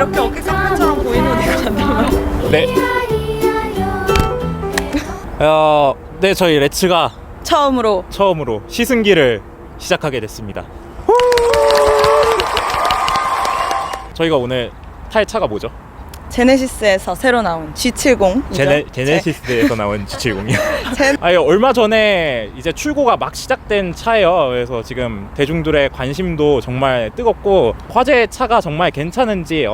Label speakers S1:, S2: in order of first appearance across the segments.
S1: 이렇게 어깨 깡패처럼 보이는 옷 입고 간다면?
S2: 네. 네, 저희 레츠가
S1: 처음으로
S2: 시승기를 시작하게 됐습니다. 저희가 오늘 탈 차가 뭐죠?
S1: 제네시스에서 새로 나온 G70.
S2: 제네시스에서 나온 G70이요. 아니, 얼마 전에 이제 출고가 막 시작된 차예요. 그래서 지금 대중들의 관심도 정말 뜨겁고 화제 차가 정말 괜찮은지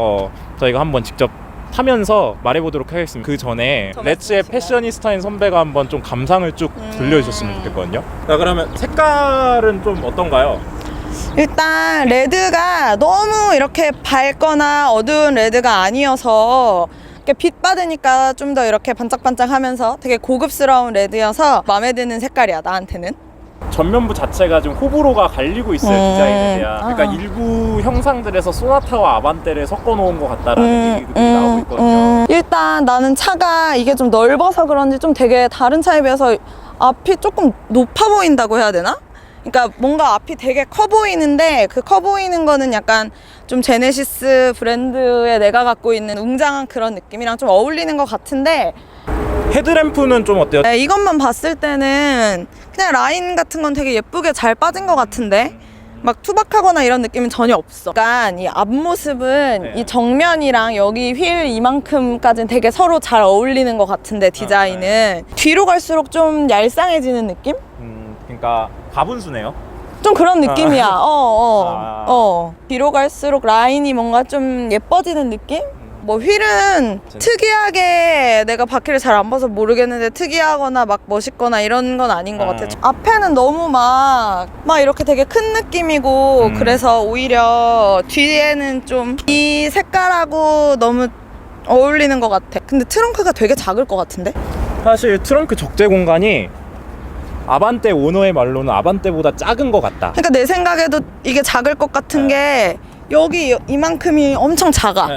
S2: 저희가 한번 직접 타면서 말해보도록 하겠습니다. 그 전에 레츠의 패셔니스타인 선배가 한번 좀 감상을 쭉 들려주셨으면 좋겠거든요. 자, 그러면 색깔은 좀 어떤가요?
S1: 일단 레드가 너무 이렇게 밝거나 어두운 레드가 아니어서 이렇게 빛 받으니까 좀 더 이렇게 반짝반짝하면서 되게 고급스러운 레드여서 마음에 드는 색깔이야, 나한테는.
S2: 전면부 자체가 좀 호불호가 갈리고 있어요, 디자인에 대한. 그러니까 일부 형상들에서 소나타와 아반떼를 섞어 놓은 것 같다라는 얘기들이 나오고 있거든요.
S1: 일단 나는 차가 이게 좀 넓어서 그런지 좀 되게 다른 차에 비해서 앞이 조금 높아 보인다고 해야 되나? 그러니까 뭔가 앞이 되게 커 보이는데 그 커 보이는 거는 약간 좀 제네시스 브랜드에 내가 갖고 있는 웅장한 그런 느낌이랑 좀 어울리는 것 같은데,
S2: 헤드램프는 좀 어때요?
S1: 네, 이것만 봤을 때는 그냥 라인 같은 건 되게 예쁘게 잘 빠진 것 같은데 막 투박하거나 이런 느낌은 전혀 없어. 약간 이 앞모습은 이 정면이랑 여기 휠 이만큼까지는 되게 서로 잘 어울리는 것 같은데 디자인은 뒤로 갈수록 좀 얄쌍해지는 느낌?
S2: 그러니까 가분수네요.
S1: 좀 그런 느낌이야. 뒤로 갈수록 라인이 뭔가 좀 예뻐지는 느낌? 뭐 휠은 특이하게 내가 바퀴를 잘 안 봐서 모르겠는데 특이하거나 막 멋있거나 이런 건 아닌 것 같아. 앞에는 너무 막 이렇게 되게 큰 느낌이고 그래서 오히려 뒤에는 좀 이 색깔하고 너무 어울리는 것 같아. 근데 트렁크가 되게 작을 것 같은데?
S2: 사실 트렁크 적재 공간이 아반떼 오너의 말로는 아반떼보다 작은 것 같다.
S1: 그러니까 내 생각에도 이게 작을 것 같은 게 여기 이만큼이 엄청 작아.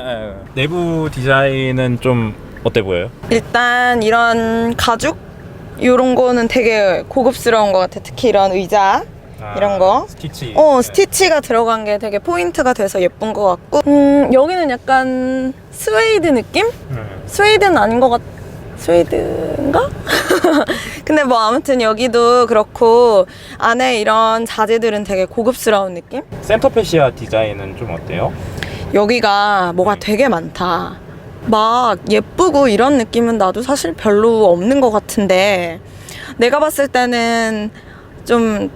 S2: 내부 디자인은 좀 어때 보여요?
S1: 일단 이런 가죽? 이런 거는 되게 고급스러운 것 같아. 특히 이런 의자 이런 거
S2: 스티치.
S1: 스티치가 들어간 게 되게 포인트가 돼서 예쁜 것 같고, 여기는 약간 스웨이드 느낌? 스웨이드는 아닌 것 같... 스웨이드인가? 근데 뭐 아무튼 여기도 그렇고 안에 이런 자재들은 되게 고급스러운 느낌?
S2: 센터페시아 디자인은 좀 어때요?
S1: 여기가 뭐가 되게 많다. 막 예쁘고 이런 느낌은 나도 사실 별로 없는 것 같은데 내가 봤을 때는 좀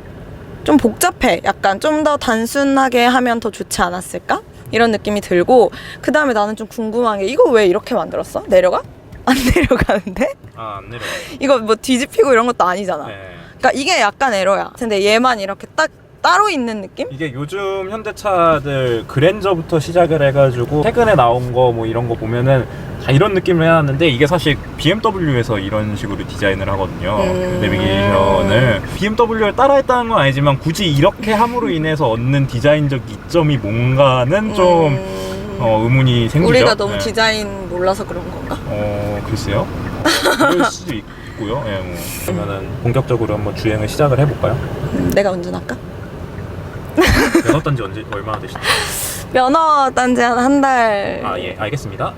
S1: 복잡해. 약간 좀 더 단순하게 하면 더 좋지 않았을까? 이런 느낌이 들고, 그 다음에 나는 좀 궁금한 게 이거 왜 이렇게 만들었어? 내려가? 안 내려가는데?
S2: 안 내려가.
S1: 이거 뭐 뒤집히고 이런 것도 아니잖아.
S2: 네.
S1: 그러니까 이게 약간 에러야. 근데 얘만 이렇게 딱 따로 있는 느낌?
S2: 이게 요즘 현대차들 그랜저부터 시작을 해가지고 최근에 나온 거 뭐 이런 거 보면은 다 이런 느낌을 해놨는데, 이게 사실 BMW에서 이런 식으로 디자인을 하거든요. 내비게이션을 BMW를 따라했다는 건 아니지만 굳이 이렇게 함으로 인해서 얻는 디자인적 이점이 뭔가는 좀 의문이 생기죠.
S1: 우리가 너무 디자인 몰라서 그런 건가?
S2: 글쎄요. 그럴 수도 있고요. 예, 뭐. 그러면은 본격적으로 한번 주행을 시작을 해볼까요?
S1: 내가 운전할까?
S2: 면허 딴지 얼마나 되시나요?
S1: 면허 딴지 한 달.
S2: 예, 알겠습니다.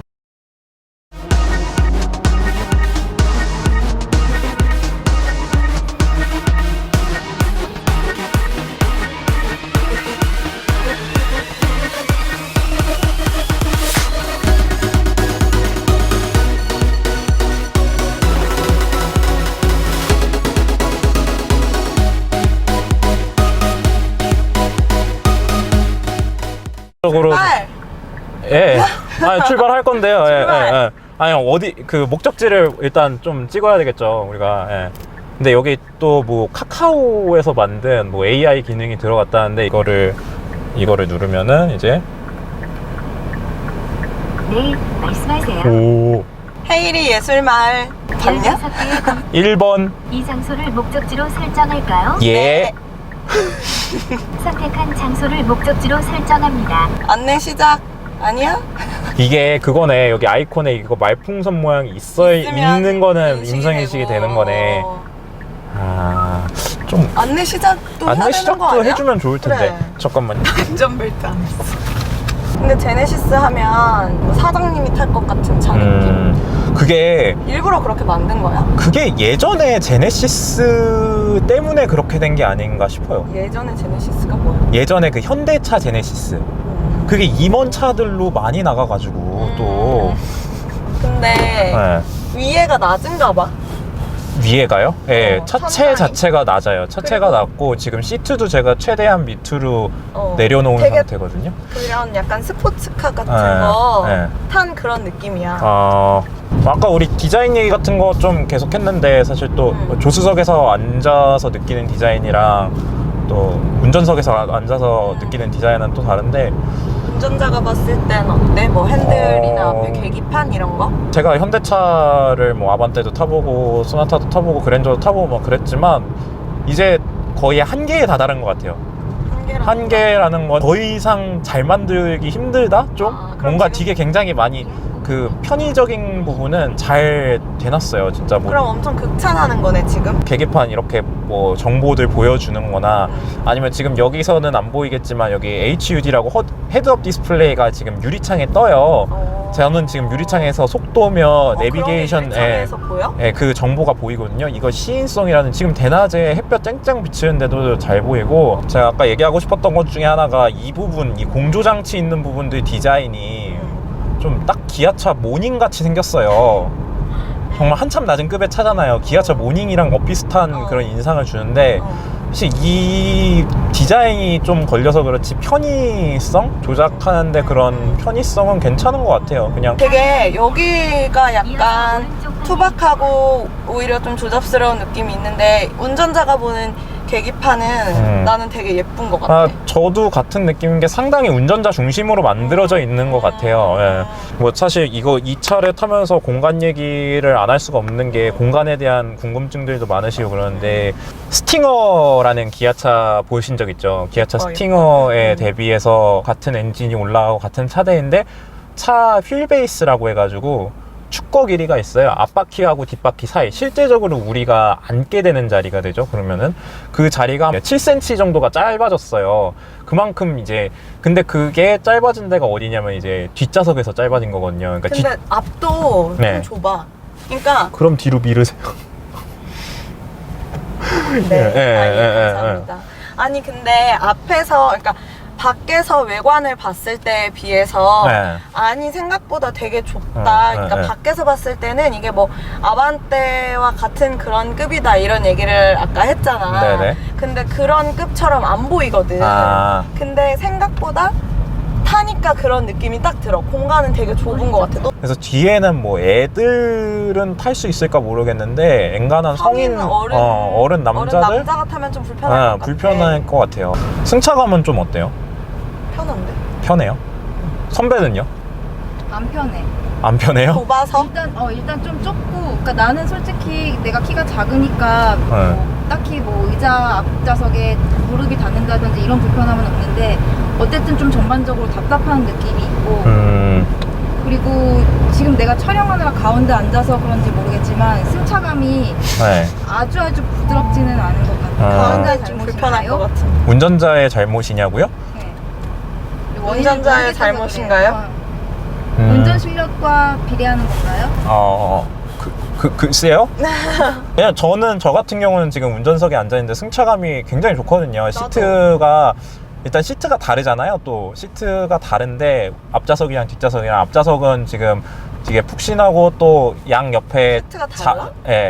S2: 출발할 건데요.
S1: 출발.
S2: 아니, 어디 그 목적지를 일단 좀 찍어야 되겠죠, 우리가. 근데 여기 또 뭐 카카오에서 만든 뭐 AI 기능이 들어갔다는데 이거를 누르면은 이제
S3: 네, 말씀하세요.
S2: 오
S1: 헤이리 예술마을 봤냐?
S2: 1번
S3: 이 장소를 목적지로 설정할까요?
S2: 예.
S3: 선택한 장소를 목적지로 설정합니다.
S1: 안내 시작. 아니야?
S2: 이게 그거네. 여기 아이콘에 이거 말풍선 모양이 있는 거는 임상인식이 되는 거네. 좀
S1: 안내 시작도 해야
S2: 안내
S1: 되는 거
S2: 시작도
S1: 아니야?
S2: 해주면 좋을 텐데.
S1: 그래.
S2: 잠깐만요.
S1: 안전벨트 안 했어. 근데 제네시스 하면 뭐 사장님이 탈 것 같은 차 느낌.
S2: 그게
S1: 일부러 그렇게 만든 거야?
S2: 그게 예전에 제네시스 때문에 그렇게 된 게 아닌가 싶어요.
S1: 예전에 제네시스가 뭐야?
S2: 예전에 그 현대차 제네시스 그게 임원 차들로 많이 나가가지고 또
S1: 근데
S2: 네.
S1: 위에가 낮은가 봐.
S2: 위에가요? 네, 차체
S1: 천장이?
S2: 자체가 낮아요. 차체가 낮고 지금 시트도 제가 최대한 밑으로 내려놓은
S1: 되게
S2: 상태거든요.
S1: 그런 약간 스포츠카 같은
S2: 네,
S1: 거
S2: 네.
S1: 탄 그런 느낌이야.
S2: 아까 우리 디자인 얘기 같은 거 좀 계속 했는데 사실 또 조수석에서 앉아서 느끼는 디자인이랑 또 운전석에서 앉아서 느끼는 디자인은 또 다른데
S1: 운전자가 봤을 땐 어때? 뭐 핸들이나 앞에 계기판 이런 거?
S2: 제가 현대차를 뭐 아반떼도 타보고 소나타도 타보고 그랜저도 타보고 막 그랬지만 이제 거의 한계에 다다른 것 같아요. 한계라는 건 더 이상 잘 만들기 힘들다? 좀?
S1: 그럼
S2: 뭔가
S1: 지금-
S2: 되게 굉장히 많이 그 편의적인 부분은 잘 돼놨어요. 진짜 뭐
S1: 그럼 엄청 극찬하는 거네 지금?
S2: 계기판 이렇게 뭐 정보들 보여주는 거나 아니면 지금 여기서는 안 보이겠지만 여기 HUD라고 헤드업 디스플레이가 지금 유리창에 떠요. 저는 지금 유리창에서 속도며 내비게이션
S1: 유리창에서 보여?
S2: 그 정보가 보이거든요. 이거 시인성이라는 지금 대낮에 햇볕 쨍쨍 비치는데도 잘 보이고 제가 아까 얘기하고 싶었던 것 중에 하나가 이 부분, 이 공조장치 있는 부분들 디자인이 좀 딱 기아차 모닝 같이 생겼어요. 정말 한참 낮은 급의 차잖아요. 기아차 모닝이랑 비슷한 그런 인상을 주는데 사실 이 디자인이 좀 걸려서 그렇지 편의성? 조작하는데 그런 편의성은 괜찮은 것 같아요. 그냥
S1: 되게 여기가 약간 투박하고 오히려 좀 조잡스러운 느낌이 있는데 운전자가 보는 계기판은 나는 되게 예쁜 것 같아.
S2: 저도 같은 느낌인 게 상당히 운전자 중심으로 만들어져 있는 것 같아요. 예. 뭐 사실 이 차를 타면서 공간 얘기를 안 할 수가 없는 게 공간에 대한 궁금증들도 많으시고 그러는데 스팅어라는 기아차 보신 적 있죠? 기아차 스팅어에 대비해서 같은 엔진이 올라가고 같은 차대인데 차 휠베이스라고 해가지고 축거 길이가 있어요. 앞바퀴하고 뒷바퀴 사이. 실제적으로 우리가 앉게 되는 자리가 되죠. 그러면은 그 자리가 7cm 정도가 짧아졌어요. 그만큼 이제 근데 그게 짧아진 데가 어디냐면 이제 뒷좌석에서 짧아진 거거든요. 그러니까
S1: 근데 앞도
S2: 네.
S1: 좀 좁아. 그러니까
S2: 그럼 뒤로 미르세요.
S1: 네, 감사합니다. 아니 근데 앞에서 그러니까 밖에서 외관을 봤을 때에 비해서 아니 생각보다 되게 좁다. 그러니까 밖에서 봤을 때는 이게 뭐 아반떼와 같은 그런 급이다 이런 얘기를 아까 했잖아.
S2: 네네.
S1: 근데 그런 급처럼 안 보이거든. 근데 생각보다 타니까 그런 느낌이 딱 들어. 공간은 되게 좁은 것 같아.
S2: 그래서 뒤에는 뭐 애들은 탈 수 있을까 모르겠는데 엔간한 성인 어른 남자들
S1: 남자가 타면 좀 불편할 것 같아.
S2: 불편할 것 같아요. 승차감은 좀 어때요?
S1: 편한데?
S2: 편해요? 선배는요?
S4: 안 편해.
S2: 안 편해요?
S1: 좁아서?
S4: 일단 좀 좁고, 그러니까 나는 솔직히 내가 키가 작으니까 뭐 딱히 뭐 의자 앞좌석에 무릎이 닿는다든지 이런 불편함은 없는데 어쨌든 좀 전반적으로 답답한 느낌이 있고 그리고 지금 내가 촬영하느라 가운데 앉아서 그런지 모르겠지만 승차감이 아주 부드럽지는 않은 것 같아요.
S1: 가운데 좀 불편할 것 같은.
S2: 운전자의 잘못이냐고요?
S4: 네.
S1: 운전자의 잘못인가요?
S4: 운전 실력과 비례하는 건가요?
S2: 글쎄요? 그냥 저 같은 경우는 지금 운전석에 앉아있는데 승차감이 굉장히 좋거든요. 시트가 일단 시트가 다르잖아요. 또 시트가 다른데 앞좌석이랑 뒷좌석이랑 앞좌석은 지금 되게 푹신하고 또 양 옆에
S1: 시트가 달라?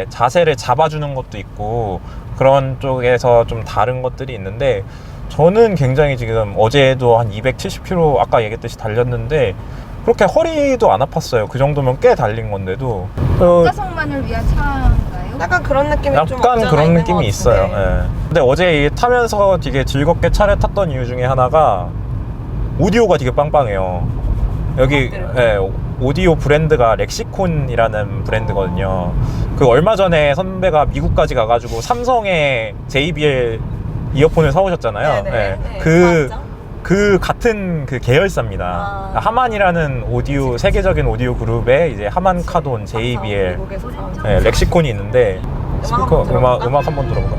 S2: 자세를 잡아주는 것도 있고 그런 쪽에서 좀 다른 것들이 있는데 저는 굉장히 지금 어제도 한 270km 아까 얘기했듯이 달렸는데 그렇게 허리도 안 아팠어요. 그 정도면 꽤 달린 건데도
S4: 앞좌석만을 위한 차인가요?
S1: 약간 그런 느낌이 좀
S2: 약간
S1: 없잖아
S2: 그런
S1: 있는
S2: 느낌이
S1: 것
S2: 있어요.
S1: 같은데.
S2: 근데 어제 타면서 되게 즐겁게 차를 탔던 이유 중에 하나가 오디오가 되게 빵빵해요. 여기 오디오 브랜드가 렉시콘이라는 브랜드거든요. 그 얼마 전에 선배가 미국까지 가가지고 삼성의 JBL 이어폰을 사오셨잖아요. 그 같은 그 계열사입니다. 하만이라는 오디오 세계적인 오디오 그룹에 이제 하만 카돈, JBL, 렉시콘이 있는데 스피커 음악 한번 들어볼까?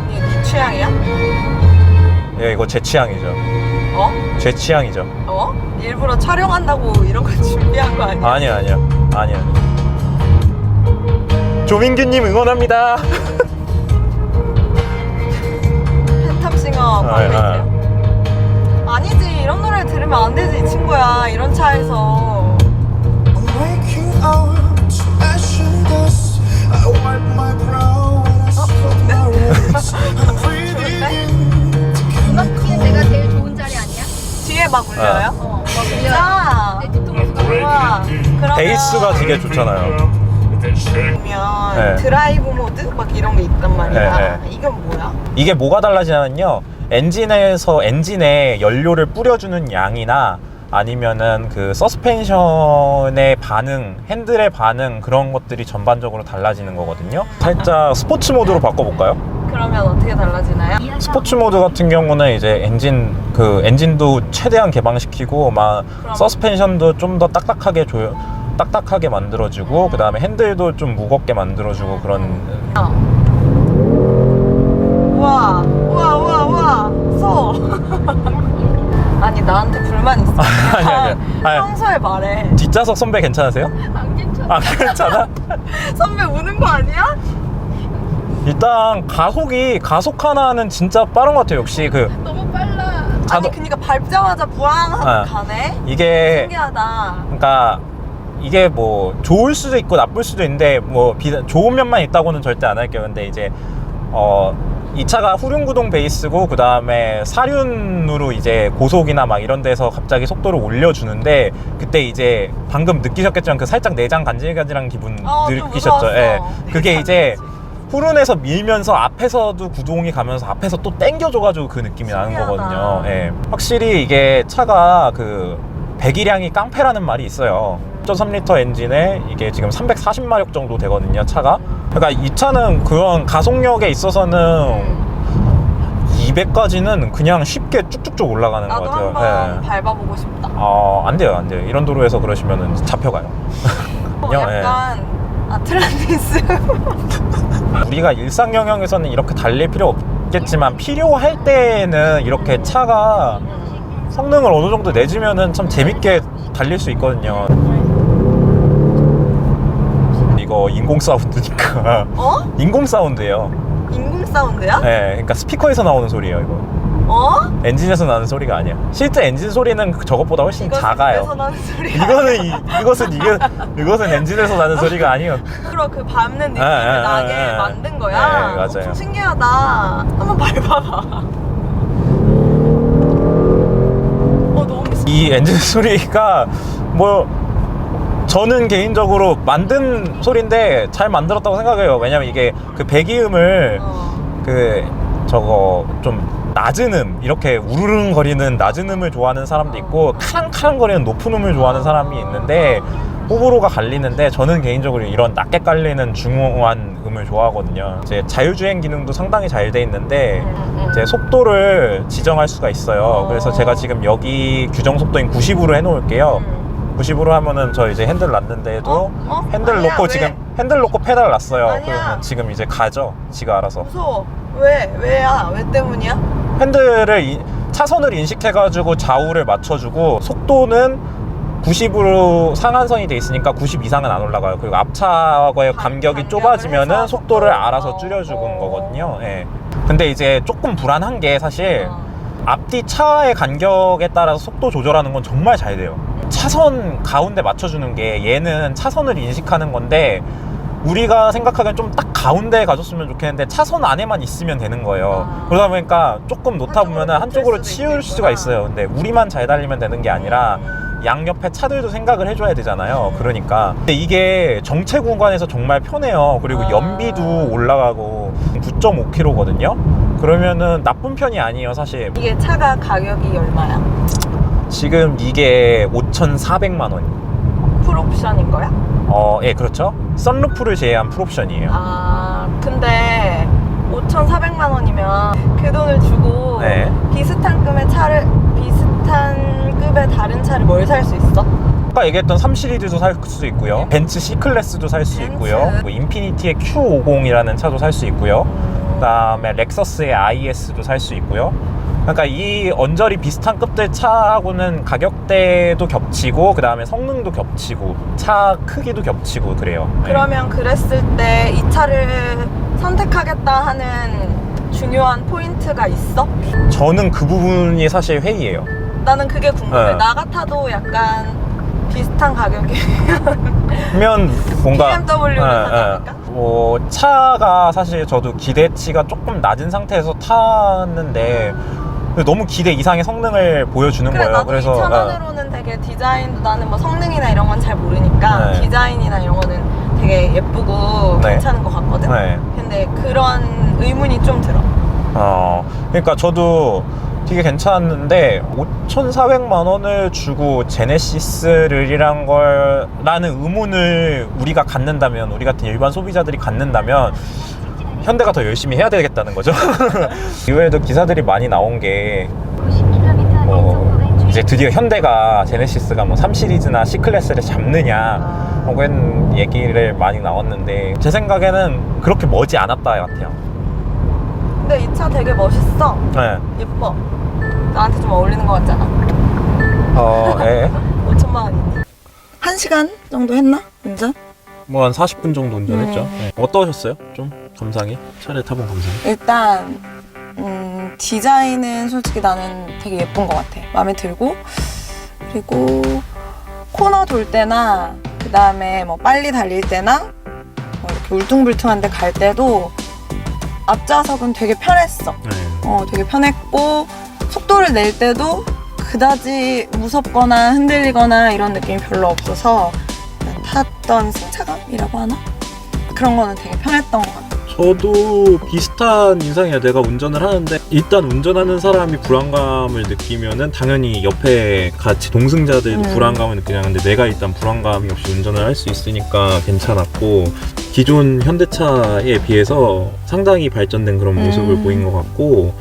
S1: 이게 네 취향이야?
S2: 이거 제 취향이죠.
S1: 어?
S2: 제 취향이죠.
S1: 어? 일부러 촬영한다고 이런 거 준비한 거 아니야?
S2: 아니요. 조민규님 응원합니다.
S1: 팬탑싱어 방송이세요? 아니지, 이런 노래 들으면 안 되지 이 친구야. 이런 차에서.
S5: Waking up to ash and dust. I wipe my brow and I spill my words. I'm breathing in to
S4: 음악기에 내가 제일 좋은 자리 아니야?
S1: 뒤에 막 울려요?
S4: 막 울려.
S1: 진짜?
S4: 내 뒤통수가
S1: 우와. 그러면
S2: 베이스가 되게 좋잖아요.
S1: 보면
S2: 네.
S1: 드라이브 모드 막 이런 게 있단 말이야.
S2: 네,
S1: 이건 뭐야?
S2: 이게 뭐가 달라지냐면요, 엔진에 연료를 뿌려주는 양이나 아니면은 그 서스펜션의 반응, 핸들의 반응, 그런 것들이 전반적으로 달라지는 거거든요. 살짝 스포츠 모드로 바꿔볼까요?
S1: 그러면 어떻게 달라지나요?
S2: 스포츠 모드 같은 경우는 이제 엔진도 최대한 개방시키고 막
S1: 그럼.
S2: 서스펜션도 좀 더 딱딱하게 만들어주고, 그 다음에 핸들도 좀 무겁게 만들어주고, 그런.
S1: 우와 소. 아니 나한테 불만 있어.
S2: 아니.
S1: 평소에 말해.
S2: 뒷좌석 선배 괜찮으세요?
S4: 안 괜찮아.
S2: 아, 괜찮아?
S1: 선배 우는 거 아니야?
S2: 일단 가속 하나는 진짜 빠른 것 같아요. 역시 그
S4: 너무 빨라.
S2: 자동-
S1: 아니 그니까 밟자마자 부항하고
S2: 아.
S1: 가네.
S2: 이게
S1: 신기하다.
S2: 그러니까 이게 뭐 좋을 수도 있고 나쁠 수도 있는데, 뭐 좋은 면만 있다고는 절대 안 할게요. 근데 이제 이 차가 후륜구동 베이스고, 그 다음에 사륜으로 이제 고속이나 막 이런 데서 갑자기 속도를 올려주는데, 그때 이제 방금 느끼셨겠지만 그 살짝 내장 간질간질한 기분
S1: 좀
S2: 느끼셨죠?
S1: 무서웠어.
S2: 예. 그게
S1: 내장
S2: 이제 후륜에서 밀면서 앞에서도 구동이 가면서 앞에서 또 당겨줘가지고 그 느낌이 나는
S1: 신기하다.
S2: 거거든요. 예. 확실히 이게 차가 그 배기량이 깡패라는 말이 있어요. 1.3L 엔진에 이게 지금 340마력 정도 되거든요, 차가. 그러니까 이 차는 그런 가속력에 있어서는 200까지는 그냥 쉽게 쭉쭉쭉 올라가는 것
S1: 나도
S2: 같아요.
S1: 한번
S2: 예.
S1: 밟아보고 싶다.
S2: 안 돼요. 이런 도로에서 그러시면은 잡혀가요. 예.
S1: 약간 아틀란티스.
S2: 우리가 일상 영역에서는 이렇게 달릴 필요 없겠지만, 필요할 때에는 이렇게 차가 성능을 어느 정도 내주면은 참 재밌게 달릴 수 있거든요. 이거 인공 사운드니까.
S1: 어?
S2: 인공 사운드예요.
S1: 인공 사운드야?
S2: 네, 그러니까 스피커에서 나오는 소리예요. 이거
S1: 어?
S2: 엔진에서 나는 소리가 아니야. 실제 엔진 소리는 저것보다 훨씬
S1: 이거
S2: 작아요.
S1: 집에서 나는 소리가
S2: 이것은 엔진에서 나는 소리가 아니에요.
S1: 앞으로 그 밟는 느낌을 나게 만든 거야.
S2: 네, 맞아요.
S1: 엄청 신기하다. 한번 밟아봐. 너무
S2: 이 엔진 소리가 뭐 저는 개인적으로 만든 소리인데 잘 만들었다고 생각해요. 왜냐면 이게 그 배기음을 그 저거 좀 낮은 음, 이렇게 우르릉거리는 낮은 음을 좋아하는 사람도 있고 카랑카랑거리는 높은 음을 좋아하는 사람이 있는데, 호불호가 갈리는데, 저는 개인적으로 이런 낮게 깔리는 중후한 음을 좋아하거든요. 이제 자율주행 기능도 상당히 잘 돼 있는데 이제 속도를 지정할 수가 있어요. 그래서 제가 지금 여기 규정 속도인 90으로 해놓을게요. 90으로 하면은 저 이제 핸들 놨는데도 핸들
S1: 아니야,
S2: 놓고
S1: 왜?
S2: 지금 핸들 놓고 페달 놨어요.
S1: 아니야.
S2: 그러면 지금 이제 가죠. 지가 알아서.
S1: 무서워. 왜야? 왜 때문이야?
S2: 핸들을 차선을 인식해가지고 좌우를 맞춰주고, 속도는 90으로 상한선이 돼 있으니까 90 이상은 안 올라가요. 그리고 앞차와의 간격이 좁아지면은
S1: 해서
S2: 속도를
S1: 속도를
S2: 알아서 줄여주는 거거든요. 예. 근데 이제 조금 불안한 게, 사실 앞뒤 차의 간격에 따라서 속도 조절하는 건 정말 잘 돼요. 차선 가운데 맞춰주는 게, 얘는 차선을 인식하는 건데 우리가 생각하기엔 좀 딱 가운데에 가줬으면 좋겠는데 차선 안에만 있으면 되는 거예요. 그러다 보니까 조금 놓다 보면은 한쪽으로 치울 수가 있어요. 근데 우리만 잘 달리면 되는 게 아니라 양옆에 차들도 생각을 해줘야 되잖아요. 그러니까 근데 이게 정체 구간에서 정말 편해요. 그리고 연비도 올라가고 9.5km거든요. 그러면은 나쁜 편이 아니에요, 사실.
S1: 이게 차가 가격이 얼마야?
S2: 지금 이게 5,400만 원.
S1: 풀옵션인 거야?
S2: 예, 그렇죠. 썬루프를 제외한 풀옵션이에요.
S1: 근데 5,400만 원이면 그 돈을 주고
S2: 네.
S1: 비슷한 급의 다른 차를 뭘 살 수 있어?
S2: 아까 얘기했던 3 시리즈도 살 수 있고요. 벤츠 C클래스도 살 수 있고요. 뭐 인피니티의 Q50이라는 차도 살 수 있고요. 그다음에 렉서스의 IS도 살 수 있고요. 그러니까 이 언저리 비슷한 급대 차하고는 가격대도 겹치고 그 다음에 성능도 겹치고 차 크기도 겹치고 그래요. 네.
S1: 그러면 그랬을 때 이 차를 선택하겠다 하는 중요한 포인트가 있어?
S2: 저는 그 부분이 사실 회의예요.
S1: 나는 그게 궁금해.
S2: 네.
S1: 나 같아도 약간 비슷한 가격이면
S2: 뭔가
S1: BMW를 사자니까?
S2: 차가 사실 저도 기대치가 조금 낮은 상태에서 탔는데 너무 기대 이상의 성능을 보여주는
S1: 그래,
S2: 거예요.
S1: 나도
S2: 그래서
S1: 이 차만으로는 되게 디자인도 나는 뭐 성능이나 이런 건 잘 모르니까
S2: 네.
S1: 디자인이나 이런 거는 되게 예쁘고
S2: 네.
S1: 괜찮은 것 같거든?
S2: 네.
S1: 근데 그런 의문이 좀 들어.
S2: 그러니까 저도 되게 괜찮았는데 5,400만 원을 주고 제네시스를이란 거라는 의문을 우리가 갖는다면, 우리 같은 일반 소비자들이 갖는다면 현대가 더 열심히 해야 되겠다는 거죠. 이외에도 기사들이 많이 나온 게
S3: 90km
S2: 이제 드디어 현대가 제네시스가 뭐 3시리즈나 C클래스를 잡느냐 혹은 얘기를 많이 나왔는데 제 생각에는 그렇게 머지 않았다 같아요.
S1: 근데 이 차 되게 멋있어.
S2: 네.
S1: 예뻐. 나한테 좀 어울리는 것 같잖아.
S2: 예.
S1: 5천만 원이니. 1시간 정도 했나? 운전?
S2: 뭐 한 40분 정도 운전했죠. 네. 어떠셨어요? 좀 감상이? 차를 타본 감상이?
S1: 일단 디자인은 솔직히 나는 되게 예쁜 것 같아. 마음에 들고, 그리고 코너 돌 때나 그 다음에 뭐 빨리 달릴 때나 뭐 이렇게 울퉁불퉁한데 갈 때도 앞좌석은 되게 편했어.
S2: 네.
S1: 되게 편했고 속도를 낼 때도 그다지 무섭거나 흔들리거나 이런 느낌이 별로 없어서 탔던 승차감이라고 하나? 그런 거는 되게 편했던 것 같아.
S2: 저도 비슷한 인상이야. 내가 운전을 하는데 일단 운전하는 사람이 불안감을 느끼면은 당연히 옆에 같이 동승자들도 불안감을 느끼는데 내가 일단 불안감이 없이 운전을 할 수 있으니까 괜찮았고 기존 현대차에 비해서 상당히 발전된 그런 모습을 보인 것 같고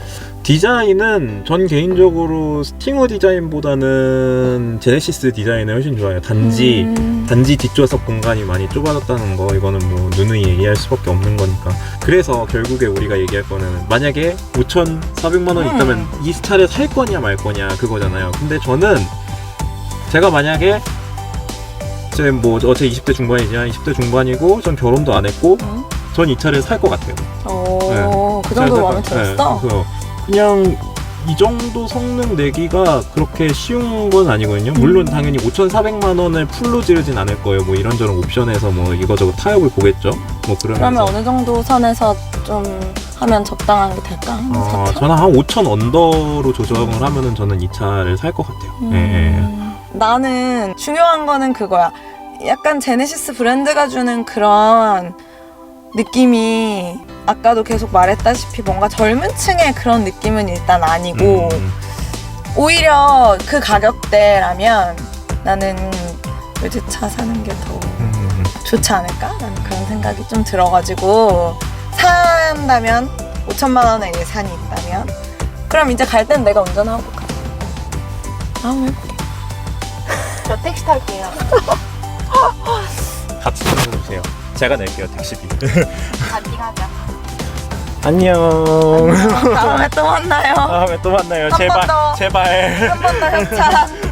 S2: 디자인은 전 개인적으로 스팅어 디자인보다는 제네시스 디자인을 훨씬 좋아해요. 단지 뒷좌석 공간이 많이 좁아졌다는 거 이거는 뭐 누누이 얘기할 수밖에 없는 거니까. 그래서 결국에 우리가 얘기할 거는 만약에 5,400만 원 있다면 이 차를 살 거냐 말 거냐 그거잖아요. 근데 저는 제가 만약에 제 20대 중반이지만 20대 중반이고 전 결혼도 안 했고 전 이 차를 살 것 같아요.
S1: 그 정도로 마음에 들었어?
S2: 그래서 그냥 이 정도 성능 내기가 그렇게 쉬운 건 아니거든요. 물론 당연히 5,400만 원을 풀로 지르진 않을 거예요. 뭐 이런저런 옵션에서 뭐 이거저거 타협을 보겠죠. 뭐 그러면서.
S1: 그러면 어느 정도 선에서 좀 하면 적당한 게 될까?
S2: 저는 한 5,000 언더로 조정을 하면은 저는 이 차를 살 것 같아요.
S1: 나는 중요한 거는 그거야. 약간 제네시스 브랜드가 주는 그런 느낌이 아까도 계속 말했다시피 뭔가 젊은 층의 그런 느낌은 일단 아니고 오히려 그 가격대라면 나는 외제차 사는 게 더 좋지 않을까? 라는 그런 생각이 좀 들어가지고 산다면 5천만 원의 예산이 있다면 그럼 이제 갈 땐 내가 운전하고 가. 한번 해볼게. 저 택시 탈게요.
S2: 같이 타주세요. 제가 낼게요 택시비.
S1: 같이 가자.
S2: 안녕.
S1: 다음에 또 만나요.
S2: 다음에 또 만나요.
S1: 한 번 더.
S2: 제발.
S1: 한 번 더 협찬.